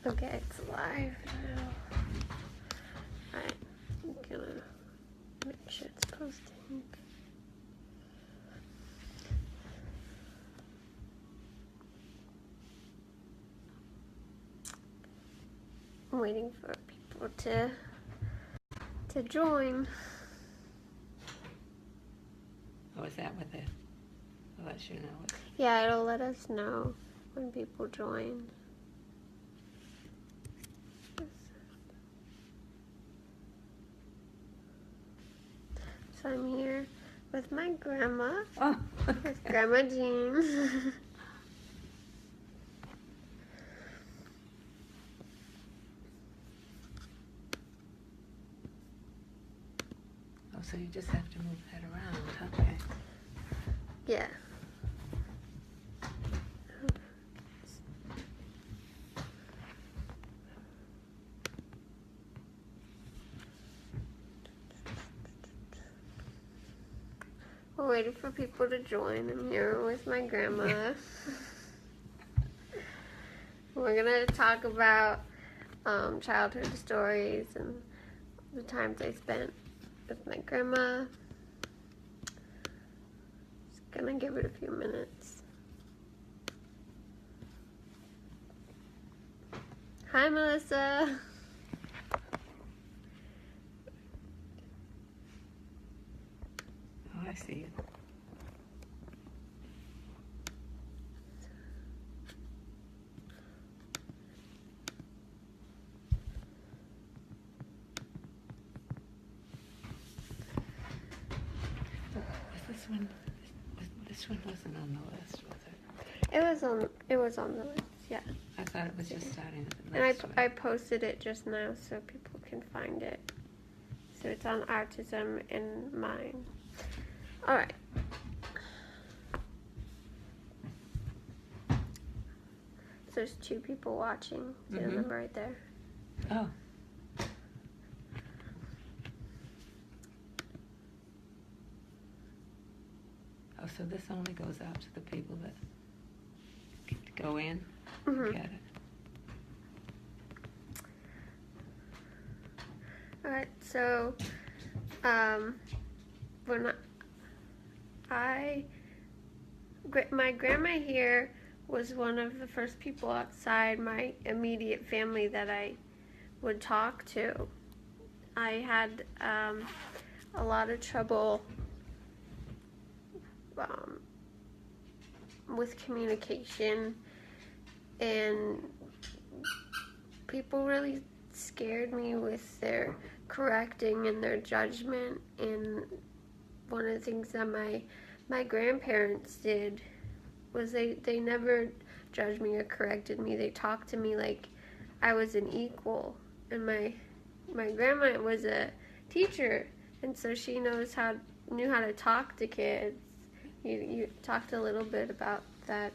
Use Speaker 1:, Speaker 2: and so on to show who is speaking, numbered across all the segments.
Speaker 1: Okay, it's live now. Alright, I'm gonna make sure it's posting. I'm waiting for people to join.
Speaker 2: Oh, is that what it lets you know?
Speaker 1: Yeah, it'll let us know when people join. So I'm here with my grandma, with Grandma Jeanne.
Speaker 2: Oh, so you just have to move that around, okay.
Speaker 1: Yeah. We're waiting for people to join. I'm here with my grandma. We're gonna talk about childhood stories and the times I spent with my grandma. Just gonna give it a few minutes. Hi, Melissa.
Speaker 2: Oh, I see you. This one wasn't on the list, was it?
Speaker 1: It was on the list, yeah.
Speaker 2: I thought it was just starting at the
Speaker 1: And
Speaker 2: next one.
Speaker 1: I posted it just now so people can find it. So it's on OurTism and mine. Alright. So there's 2 people watching. See the number right there?
Speaker 2: Oh. Oh, so this only goes out to the people that go in?
Speaker 1: Mm-hmm.
Speaker 2: Get it.
Speaker 1: Alright, so when my grandma here was one of the first people outside my immediate family that I would talk to. I had a lot of trouble with communication, and people really scared me with their correcting and their judgment. And one of the things that my grandparents did was they never judged me or corrected me. They talked to me like I was an equal. And my grandma was a teacher, and so she knew how to talk to kids. You talked a little bit about that.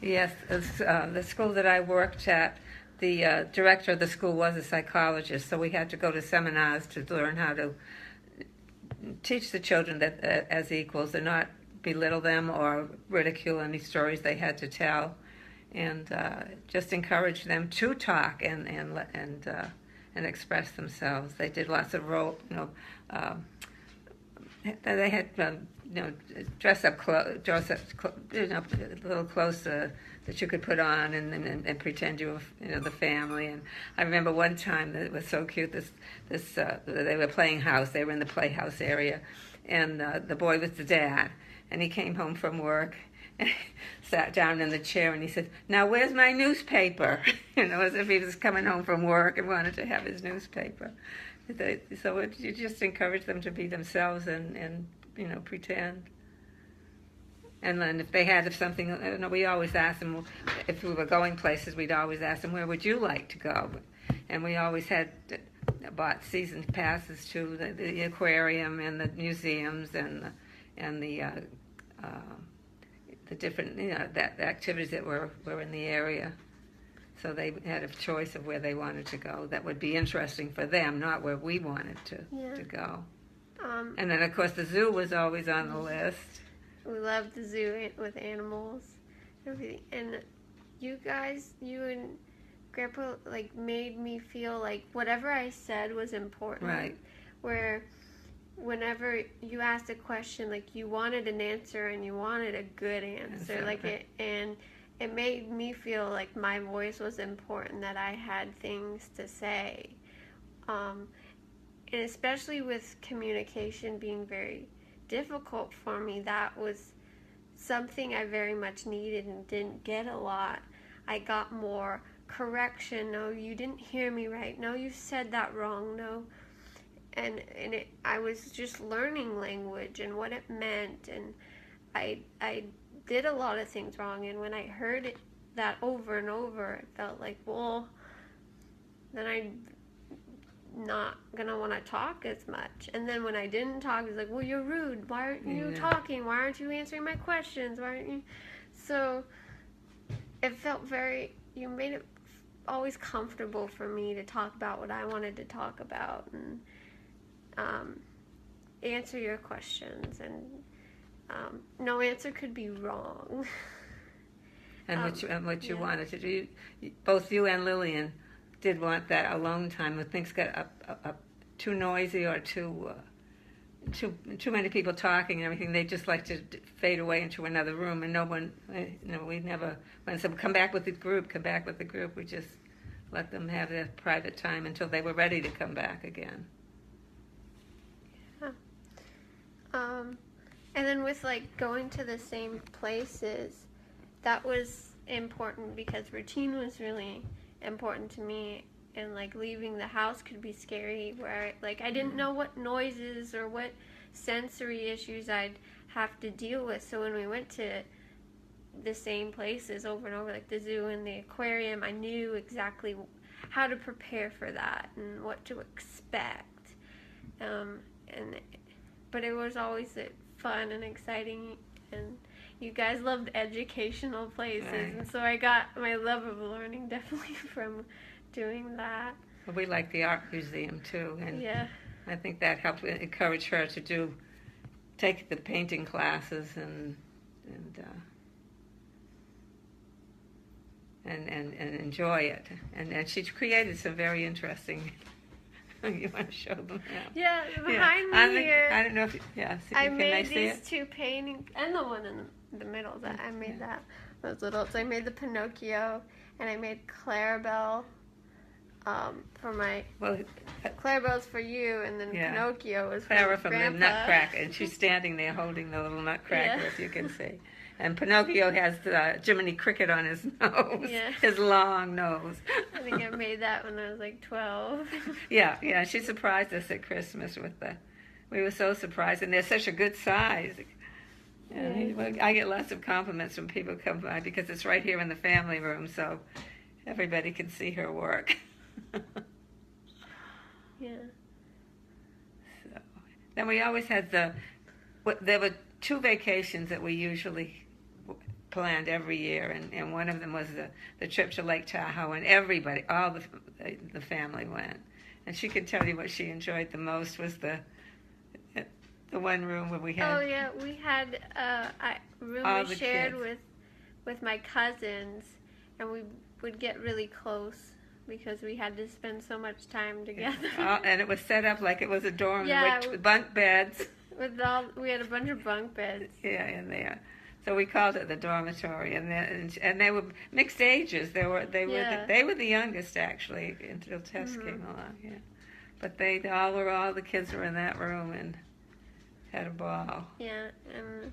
Speaker 2: Yes, the school that I worked at, the director of the school was a psychologist, so we had to go to seminars to learn how to teach the children that as equals and not belittle them or ridicule any stories they had to tell, and just encourage them to talk and express themselves. They did lots of they had dress up little clothes that you could put on and pretend you were the family. And I remember one time that it was so cute. They were playing house. They were in the playhouse area, and the boy was the dad, and he came home from work and sat down in the chair and he said, "Now where's my newspaper?" As if he was coming home from work and wanted to have his newspaper. So you just encourage them to be themselves and pretend. And then if they had something, we always asked them, if we were going places, we'd always ask them, where would you like to go? And we always had bought season passes to the aquarium and the museums and the different, the activities that were in the area. So they had a choice of where they wanted to go that would be interesting for them, not where we wanted to go. And then, of course, the zoo was always on the list.
Speaker 1: We loved the zoo with animals and everything. And you guys, you and Grandpa like made me feel like whatever I said was important.
Speaker 2: Right.
Speaker 1: Where whenever you asked a question, like you wanted an answer and you wanted a good answer, and it made me feel like my voice was important, that I had things to say, and especially with communication being very difficult for me, that was something I very much needed and didn't get a lot. I got more correction. No, you didn't hear me right. No, you said that wrong. No. I was just learning language and what it meant, and I did a lot of things wrong, and when I heard that over and over, it felt like, well, then I'm not gonna want to talk as much. And then when I didn't talk, it's like, well, you're rude. Why aren't you talking? Why aren't you answering my questions? Why aren't you? So it felt you made it always comfortable for me to talk about what I wanted to talk about, and answer your questions, and no answer could be wrong.
Speaker 2: And what you wanted to do, both you and Lillian did want that alone time. When things got too noisy or too many people talking and everything, they just like to fade away into another room, and no one, we never, when someone come back with the group, we just let them have their private time until they were ready to come back again.
Speaker 1: And then with like going to the same places, that was important because routine was really important to me, and like leaving the house could be scary, where like I didn't know what noises or what sensory issues I'd have to deal with. So when we went to the same places over and over, like the zoo and the aquarium, I knew exactly how to prepare for that and what to expect. But it was always fun and exciting, and you guys loved educational places,
Speaker 2: right.
Speaker 1: And so I got my love of learning definitely from doing that.
Speaker 2: Well, we like the art museum too, and
Speaker 1: yeah.
Speaker 2: I think that helped encourage her to take the painting classes and enjoy it, and she's created some very interesting. You want to show them now?
Speaker 1: Yeah, behind me here.
Speaker 2: I don't know if
Speaker 1: I made these two paintings, and the one in the middle. That I made those little. So I made the Pinocchio, and I made Clarabelle. For my Clarabelle's for you, and then Pinocchio was for
Speaker 2: Clara from
Speaker 1: Grandpa.
Speaker 2: the Nutcracker, and she's standing there holding the little Nutcracker, if you can see. And Pinocchio has Jiminy Cricket on his nose, his long nose.
Speaker 1: I think I made that when I was like 12.
Speaker 2: Yeah, she surprised us at Christmas with we were so surprised, and they're such a good size. And I get lots of compliments when people come by because it's right here in the family room, so everybody can see her work.
Speaker 1: Yeah.
Speaker 2: So, then we always had there were 2 vacations that we usually planned every year, and one of them was the trip to Lake Tahoe, and everybody, all the family went. And she could tell you what she enjoyed the most was the one room where we had.
Speaker 1: Oh yeah, we had a room we shared with my cousins, and we would get really close because we had to spend so much time together.
Speaker 2: And it was set up like it was a dorm with bunk beds.
Speaker 1: We had a bunch of bunk beds.
Speaker 2: Yeah, in there. So we called it the dormitory, and they were mixed ages. They were the youngest actually until Tess came along. Yeah, but all the kids were in that room and had a ball.
Speaker 1: Yeah, and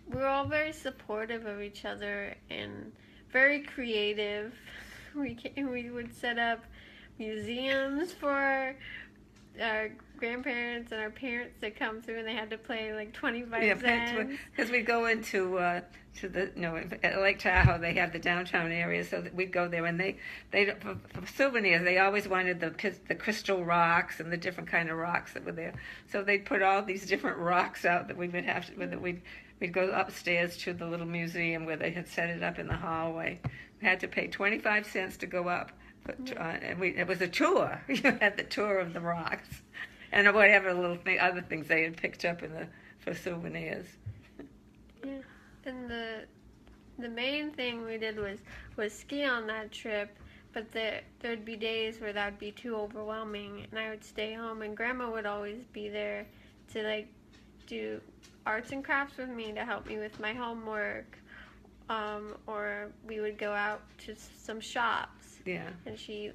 Speaker 1: we were all very supportive of each other and very creative. We would set up museums for our grandparents and our parents to come through, and they had to play like 25 cents.
Speaker 2: Because we'd go into at Lake Tahoe, they have the downtown area, so that we'd go there, and they for souvenirs, they always wanted the crystal rocks and the different kind of rocks that were there. So they'd put all these different rocks out that we would have to, we'd go upstairs to the little museum where they had set it up in the hallway. We had to pay 25 cents to go up. And it was a tour. You had the tour of the rocks, and whatever other things they had picked up for souvenirs.
Speaker 1: Yeah, and the main thing we did was ski on that trip, but there'd be days where that would be too overwhelming, and I would stay home, and Grandma would always be there to like do arts and crafts with me to help me with my homework, or we would go out to some shops.
Speaker 2: Yeah.
Speaker 1: And she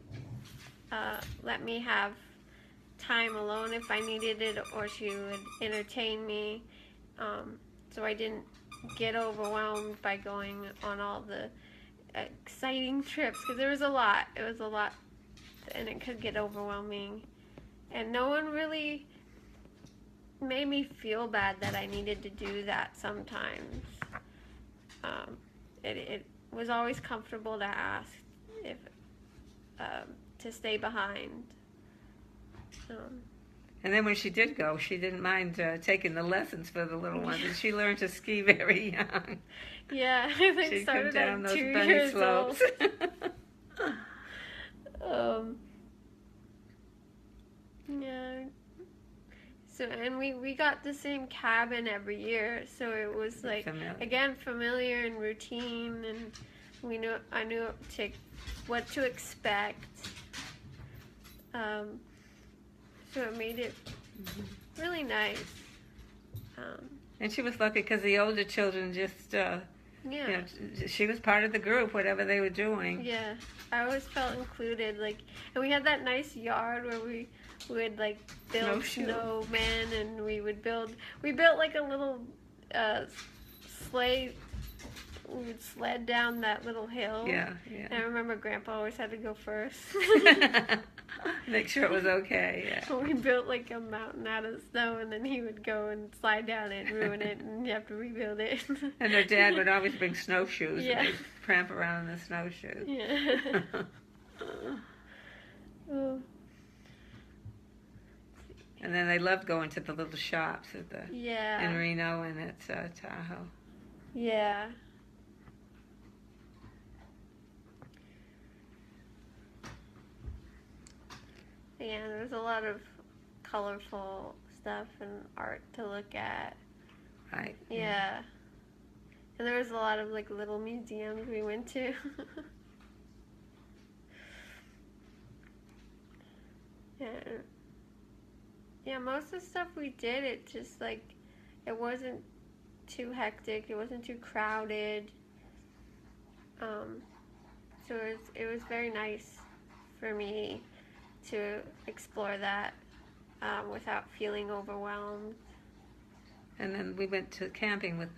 Speaker 1: let me have time alone if I needed it, or she would entertain me, so I didn't get overwhelmed by going on all the exciting trips, because it was a lot, and it could get overwhelming, and no one really made me feel bad that I needed to do that sometimes. It was always comfortable to ask if to stay behind.
Speaker 2: And then when she did go, she didn't mind taking the lessons for the little ones, and she learned to ski very young.
Speaker 1: Yeah, I think
Speaker 2: She'd
Speaker 1: started
Speaker 2: come down
Speaker 1: at
Speaker 2: those
Speaker 1: 2
Speaker 2: bunny
Speaker 1: years
Speaker 2: slopes.
Speaker 1: old. Yeah. So, and we got the same cabin every year, so it was like familiar and routine, and I knew what to expect. So it made it really nice.
Speaker 2: And she was lucky because the older children just, she was part of the group, whatever they were doing.
Speaker 1: Yeah, I always felt included. Like, and we had that nice yard where we would like build snowmen, and we built like a little sleigh. We would sled down that little hill.
Speaker 2: Yeah.
Speaker 1: And I remember Grandpa always had to go first.
Speaker 2: Make sure it was okay, yeah.
Speaker 1: So we built like a mountain out of snow, and then he would go and slide down it and ruin it, and you have to rebuild it.
Speaker 2: And their dad would always bring snowshoes.
Speaker 1: Yeah.
Speaker 2: And they'd tramp around in the snowshoes.
Speaker 1: Yeah.
Speaker 2: And then they loved going to the little shops in Reno and at Tahoe.
Speaker 1: Yeah. Yeah, there's a lot of colorful stuff and art to look at.
Speaker 2: Right.
Speaker 1: Yeah. And there was a lot of like little museums we went to. Yeah, most of the stuff we did, it just like, it wasn't too hectic, it wasn't too crowded. So it was very nice for me to explore that without feeling overwhelmed.
Speaker 2: And then we went to camping with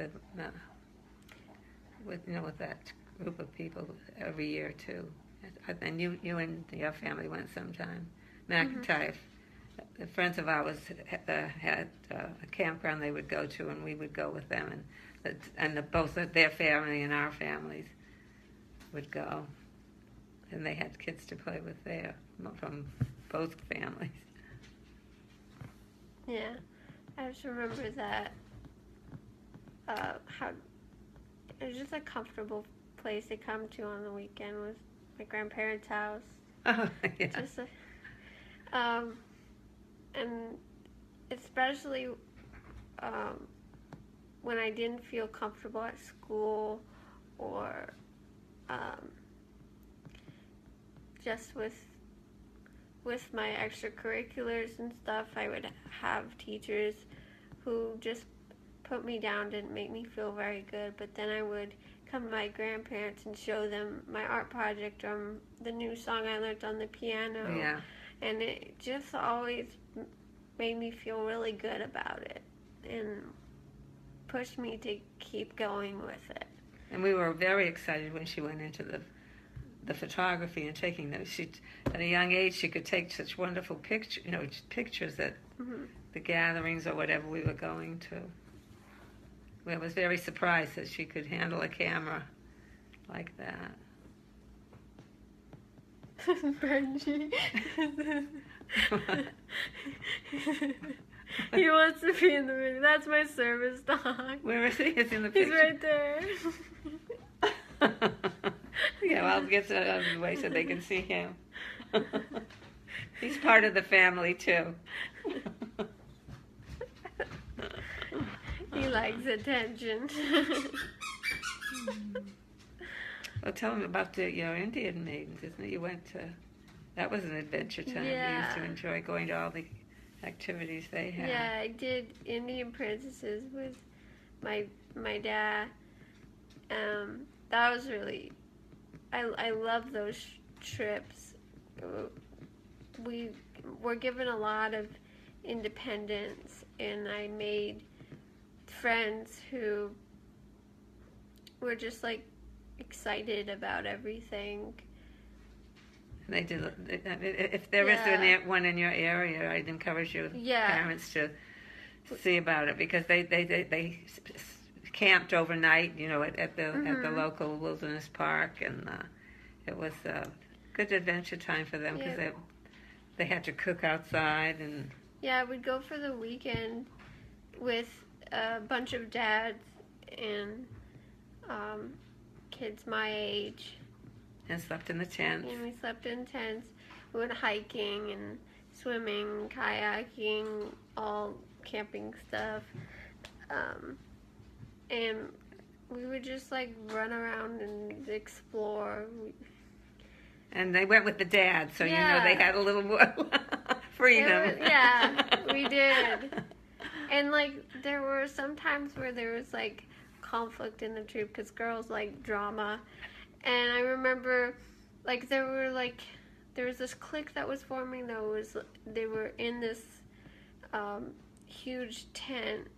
Speaker 2: with that group of people every year too. And you and your family went sometime. McIntyre, the friends of ours had a campground they would go to, and we would go with them, and both their family and our families would go, and they had kids to play with there from both families.
Speaker 1: Yeah, I just remember that how it was just a comfortable place to come to on the weekend was my grandparents' house.
Speaker 2: Oh, yeah.
Speaker 1: Just and especially when I didn't feel comfortable at school, or just with my extracurriculars and stuff, I would have teachers who just put me down, didn't make me feel very good, but then I would come to my grandparents and show them my art project or the new song I learned on the piano.
Speaker 2: Yeah.
Speaker 1: And it just always made me feel really good about it and pushed me to keep going with it.
Speaker 2: And we were very excited when she went into the photography and taking those. At a young age, she could take such wonderful pictures at the gatherings or whatever we were going to. I was very surprised that she could handle a camera like that.
Speaker 1: Benji. He wants to be in the video. That's my service dog.
Speaker 2: Where is he? He's in the picture.
Speaker 1: He's right there.
Speaker 2: Yeah, well, I'll get out of the way so they can see him. He's part of the family, too.
Speaker 1: He likes attention.
Speaker 2: Well, tell them about your Indian maidens, isn't it? You went to, that was an adventure time.
Speaker 1: Yeah.
Speaker 2: You used to enjoy going to all the activities they had.
Speaker 1: Yeah, I did Indian princesses with my dad. That was really, I love those trips. We were given a lot of independence, and I made friends who were just like excited about everything.
Speaker 2: And they did. If there is one in your area, I'd encourage your parents to see about it, because they camped overnight, at the local wilderness park, and it was a good adventure time for them, because they had to cook outside. And
Speaker 1: yeah, we'd go for the weekend with a bunch of dads and kids my age.
Speaker 2: And slept in the tents.
Speaker 1: And we slept in tents. We went hiking and swimming, kayaking, all camping stuff. And we would just like run around and explore.
Speaker 2: And they went with the dad, so they had a little more freedom.
Speaker 1: We did. And like there were some times where there was like conflict in the troop, because girls like drama. And I remember, like, there was this clique that was forming. They were in this huge tent,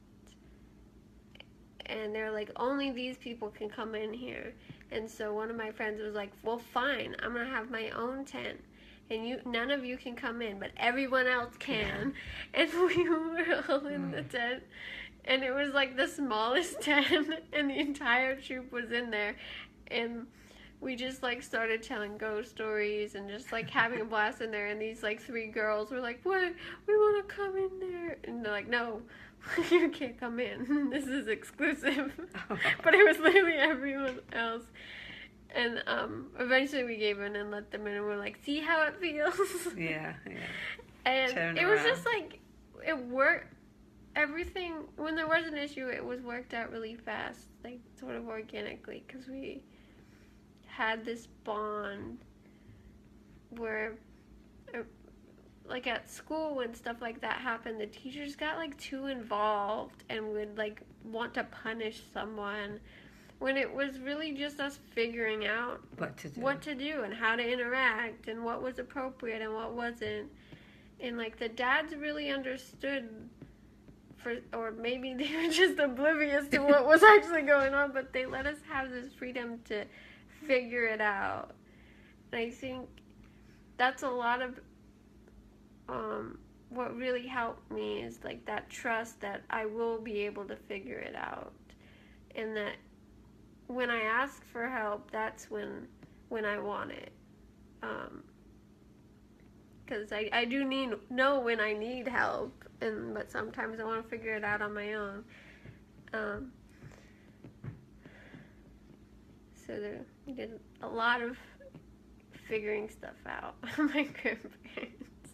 Speaker 1: and they're like, only these people can come in here. And so one of my friends was like, well, fine, I'm gonna have my own tent, and none of you can come in, but everyone else can. And we were all in the tent, and it was like the smallest tent, and the entire troop was in there, and we just like started telling ghost stories and just like having a blast in there. And these like 3 girls were like, "What? We want to come in there." And they're like, "No, you can't come in. This is exclusive." But it was literally everyone else. And eventually we gave in and let them in, and we're like, "See how it feels?"
Speaker 2: Yeah.
Speaker 1: And it was just like, it worked. Everything, when there was an issue, it was worked out really fast, like sort of organically, because we had this bond where, like at school when stuff like that happened, the teachers got like too involved and would like want to punish someone, when it was really just us figuring out what to do and how to interact and what was appropriate and what wasn't. And like the dads really understood, or maybe they were just oblivious to what was actually going on, but they let us have this freedom to figure it out. And I think that's a lot of what really helped me, is like that trust that I will be able to figure it out, and that when I ask for help, that's when I want it, because I do know when I need help, but sometimes I want to figure it out on my own. So we did a lot of figuring stuff out. My grandparents.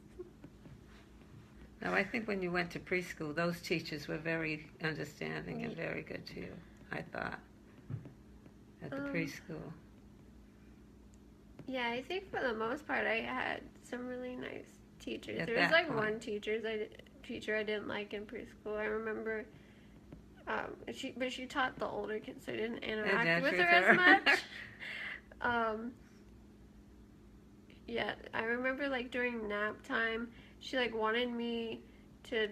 Speaker 2: Now, I think when you went to preschool, those teachers were very understanding and very good to you, I thought, at the preschool.
Speaker 1: Yeah, I think for the most part I had some really nice teachers. There was like one teacher I didn't like in preschool. I remember, but she taught the older kids, so I didn't interact with her as much. Yeah, I remember like during nap time, she like wanted me to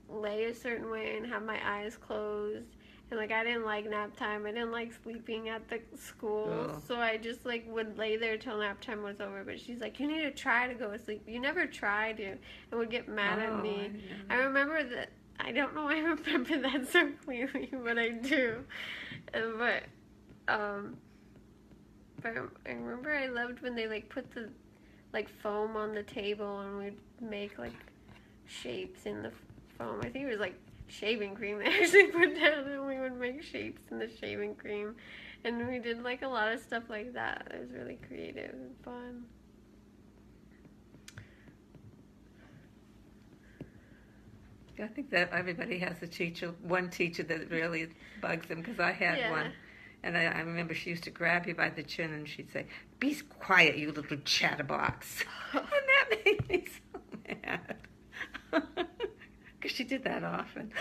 Speaker 1: lay a certain way and have my eyes closed. And like I didn't like nap time. I didn't like sleeping at the school. So I just like would lay there till nap time was over. But she's like, you need to try to go to sleep. You never tried to, and would get mad at me. I remember that. I don't know why I remember that so clearly, but I do. But I remember I loved when they like put the like foam on the table, and we'd make like shapes in the foam. I think it was like shaving cream they actually put down, and we would make shapes in the shaving cream, and we did like a lot of stuff like that. It was really creative and fun.
Speaker 2: I think that everybody has one teacher that really bugs them, because I had one And I remember she used to grab you by the chin and she'd say, "Be quiet, you little chatterbox." And that made me so mad. Because she did that often.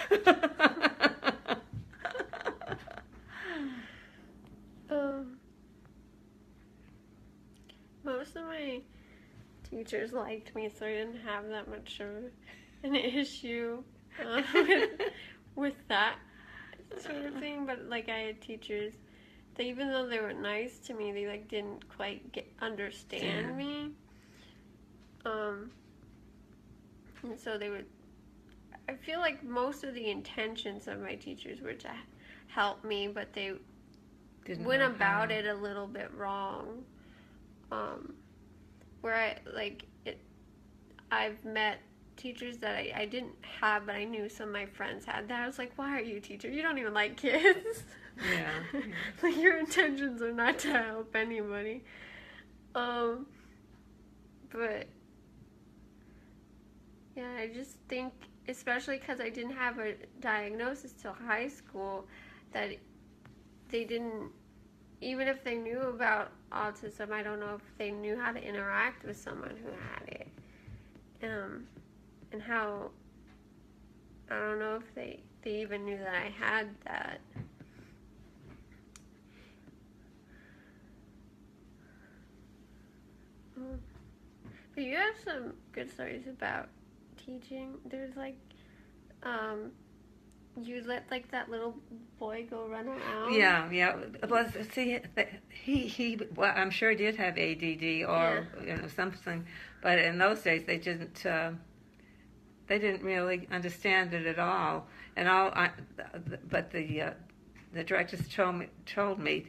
Speaker 1: Most of my teachers liked me, so I didn't have that much of an issue with that sort of thing. But like, I had teachers that, even though they were nice to me, they like didn't quite understand me. And so they would. I feel like most of the intentions of my teachers were to help me, but they went about it a little bit wrong. Where I've met teachers that I didn't have, but I knew some of my friends had that. I was like, why are you a teacher? You don't even like kids.
Speaker 2: Yeah.
Speaker 1: Like, your intentions are not to help anybody. But yeah, I just think, especially because I didn't have a diagnosis till high school, that they didn't, even if they knew about autism, I don't know if they knew how to interact with someone who had it. And how, I don't know if they even knew that I had that. But you have some good stories about teaching. There's like, you let like that little boy go run around.
Speaker 2: Yeah. Well, see, well, I'm sure he did have ADD or something, but in those days they didn't really understand it at all. And but the directors told me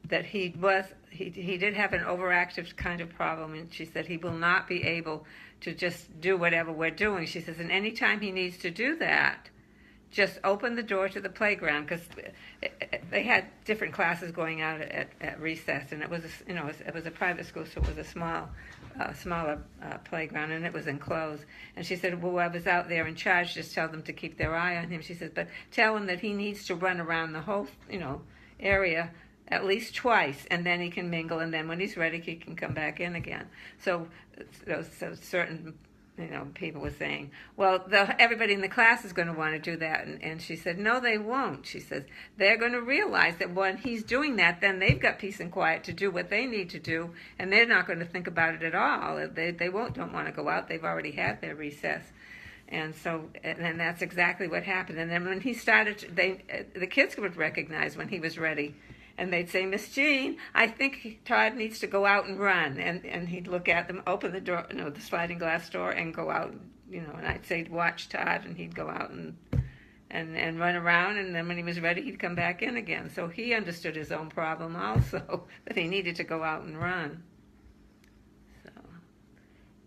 Speaker 2: that he did have an overactive kind of problem, and she said he will not be able to just do whatever we're doing. She says, and any time he needs to do that, just open the door to the playground, because they had different classes going out at recess, and it was a private school, so it was a smaller playground, and it was enclosed. And she said, well, whoever's out there in charge, just tell them to keep their eye on him. She said, but tell him that he needs to run around the whole area at least twice, and then he can mingle, and then when he's ready, he can come back in again. So certain people were saying, well, everybody in the class is going to want to do that. And she said, no, they won't. She says, they're going to realize that when he's doing that, then they've got peace and quiet to do what they need to do, and they're not going to think about it at all. They don't want to go out. They've already had their recess. And that's exactly what happened. And then when he started, the kids would recognize when he was ready. And they'd say, Miss Jeanne, I think Todd needs to go out and run. And he'd look at them, open the door, the sliding glass door, and go out, and I'd say, watch Todd, and he'd go out and run around. And then when he was ready, he'd come back in again. So he understood his own problem also, that he needed to go out and run. So.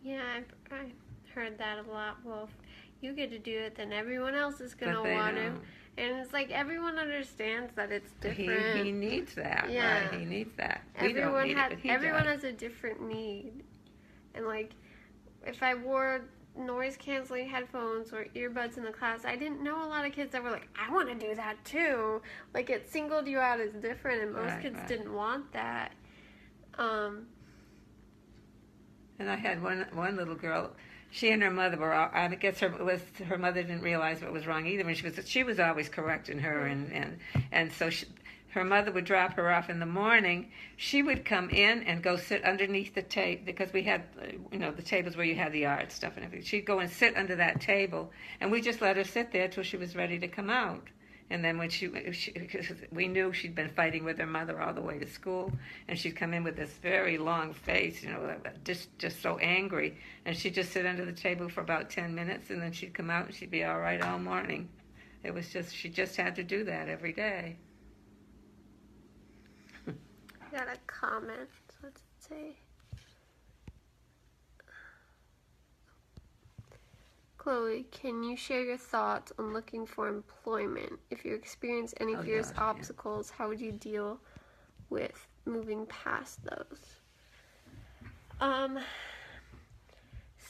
Speaker 1: Yeah, I heard that a lot. Well, if you get to do it, then everyone else is going to want to. And it's like, everyone understands that it's different.
Speaker 2: He needs that,
Speaker 1: yeah.
Speaker 2: Right? He needs that.
Speaker 1: Everyone has a different need. And like, if I wore noise-canceling headphones or earbuds in the class, I didn't know a lot of kids that were like, I want to do that too. Like, it singled you out as different, and most kids didn't want that.
Speaker 2: And I had one little girl. She and her mother were. I guess her mother didn't realize what was wrong either. And she was always correcting her, and so her mother would drop her off in the morning. She would come in and go sit underneath the table, because we had the tables where you had the art stuff and everything. She'd go and sit under that table, and we just let her sit there till she was ready to come out. And then when we knew she'd been fighting with her mother all the way to school, and she'd come in with this very long face, just so angry, and she'd just sit under the table for about 10 minutes, and then she'd come out and she'd be all right all morning. It was she just had to do that every day.
Speaker 1: Got a comment. What's it say? Chloe, can you share your thoughts on looking for employment? If you experience any fierce obstacles, how would you deal with moving past those?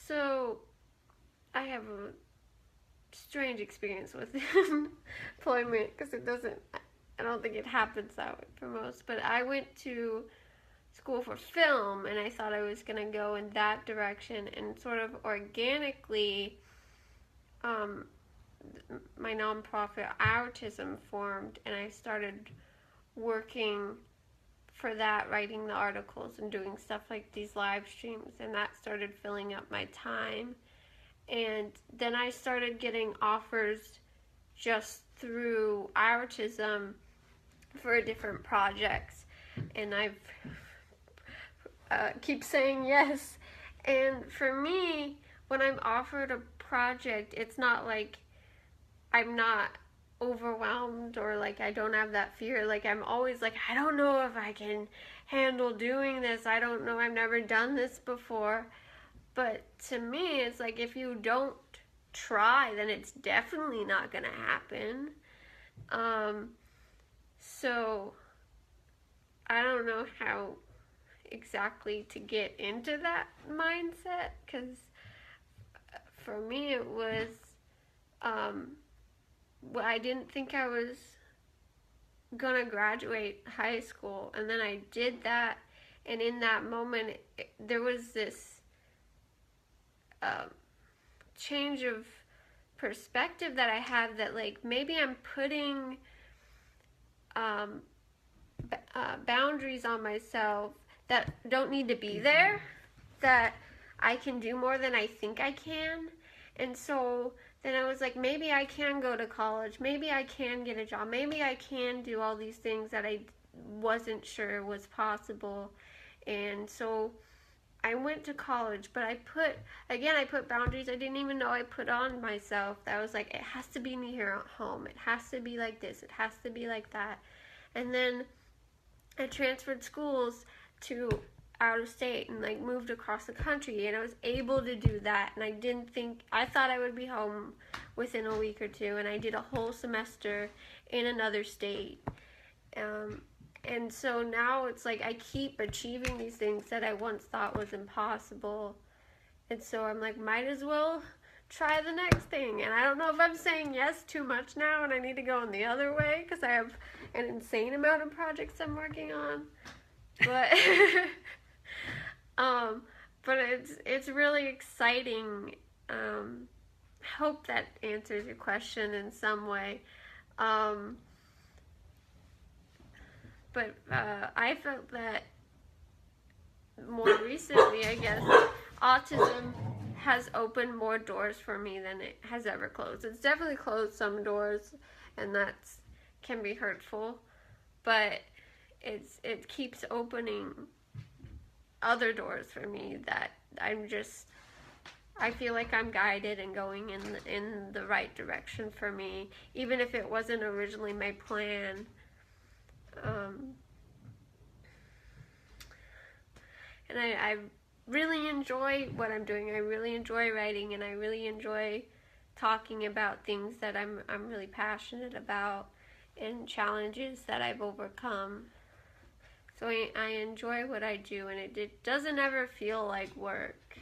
Speaker 1: So I have a strange experience with employment, because I don't think it happens that way. for most, but I went to school for film, and I thought I was going to go in that direction, and sort of organically, my nonprofit OurTism formed, and I started working for that, writing the articles and doing stuff like these live streams, and that started filling up my time. And then I started getting offers just through OurTism for different projects, and I've keep saying yes. And for me, when I'm offered a project, it's not like I'm not overwhelmed or like I don't have that fear. Like I'm always like, I don't know if I can handle doing this. I don't know. I've never done this before. But to me, it's like if you don't try, then it's definitely not going to happen. So I don't know how exactly to get into that mindset, because for me it was I didn't think I was gonna graduate high school, and then I did that, and in that moment there was this change of perspective that I had, that like maybe I'm putting boundaries on myself that don't need to be there, that I can do more than I think I can. And so then I was like, maybe I can go to college, maybe I can get a job, maybe I can do all these things that I wasn't sure was possible. And so I went to college, but I put boundaries I didn't even know I put on myself. That was like, it has to be near home, it has to be like this, it has to be like that. And then I transferred schools to out of state and like moved across the country, and I was able to do that. And I thought I would be home within a week or two, and I did a whole semester in another state. And so now it's like I keep achieving these things that I once thought was impossible. And so I'm like, might as well try the next thing. And I don't know if I'm saying yes too much now and I need to go in the other way, because I have an insane amount of projects I'm working on. But but it's really exciting. Hope that answers your question in some way. But I felt that more recently, I guess, autism has opened more doors for me than it has ever closed. It's definitely closed some doors, and that can be hurtful, but it keeps opening other doors for me that I feel like I'm guided and going in the right direction for me, even if it wasn't originally my plan. And I really enjoy what I'm doing. I really enjoy writing, and I really enjoy talking about things that I'm really passionate about and challenges that I've overcome. So I enjoy what I do, and it doesn't ever feel like work.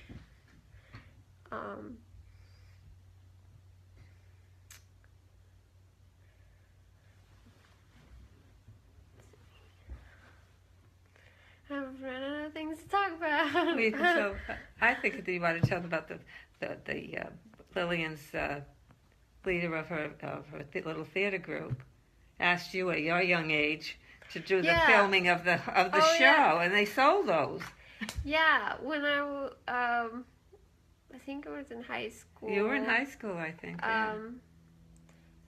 Speaker 1: I've run out of things to talk about.
Speaker 2: So I think that you want to tell them about the Lillian's leader of her little theater group asked you at your young age to do the filming of the show, and they sold those.
Speaker 1: Yeah, when I think I was in high school.
Speaker 2: You were in high school, I think. Yeah.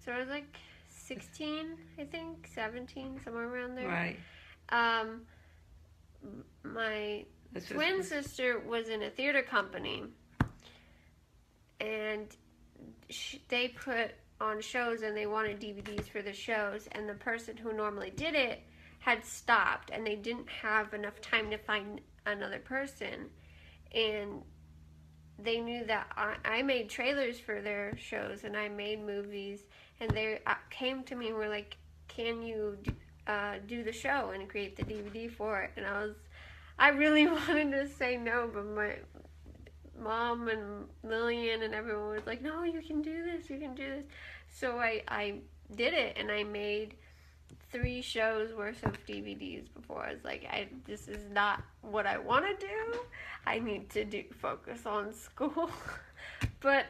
Speaker 1: So I was like 16, I think, 17, somewhere around there.
Speaker 2: Right.
Speaker 1: My twin sister was in a theater company, and they put on shows, and they wanted DVDs for the shows, and the person who normally did it had stopped, and they didn't have enough time to find another person, and they knew that I made trailers for their shows, and I made movies, and they came to me and were like, can you do the show and create the DVD for it? And I really wanted to say no, but my mom and Lillian and everyone was like, no, you can do this, you can do this. So I did it, and I made 3 shows worth of DVDs before. I was like, this is not what I want to do. I need to focus on school. But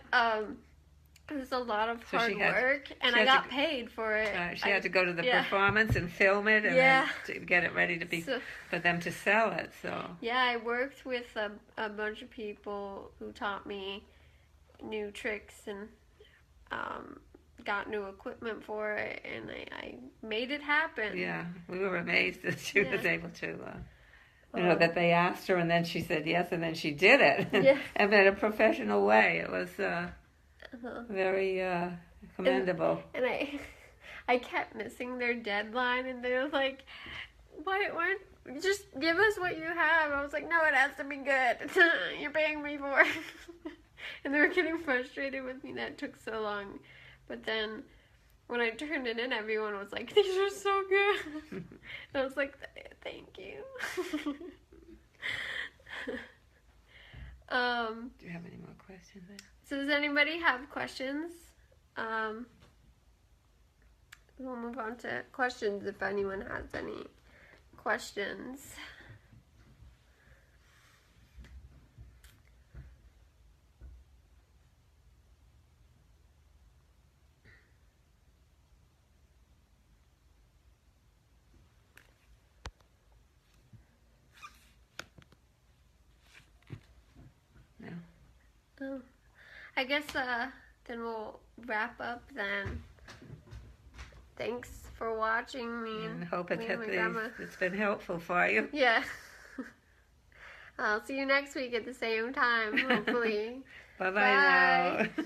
Speaker 1: it was a lot of hard work, and I got paid for it.
Speaker 2: She had to go to the performance and film it, and then to get it ready to be for them to sell it. So
Speaker 1: I worked with a bunch of people who taught me new tricks and got new equipment for it, and I made it happen.
Speaker 2: Yeah, we were amazed that she was able to. That they asked her, and then she said yes, and then she did it, and in a professional way. It was very commendable.
Speaker 1: And I kept missing their deadline, and they were like, "Why? Just give us what you have." I was like, "No, it has to be good. You're paying me for it." And they were getting frustrated with me that it took so long. But then when I turned it in, everyone was like, "These are so good." And I was like, "Thank you."
Speaker 2: Do you have any more questions there?
Speaker 1: So does anybody have questions? We'll move on to questions if anyone has any questions. I guess then we'll wrap up then. Thanks for watching me.
Speaker 2: And hope it's been helpful for you.
Speaker 1: Yeah. I'll see you next week at the same time, hopefully.
Speaker 2: Bye-bye now.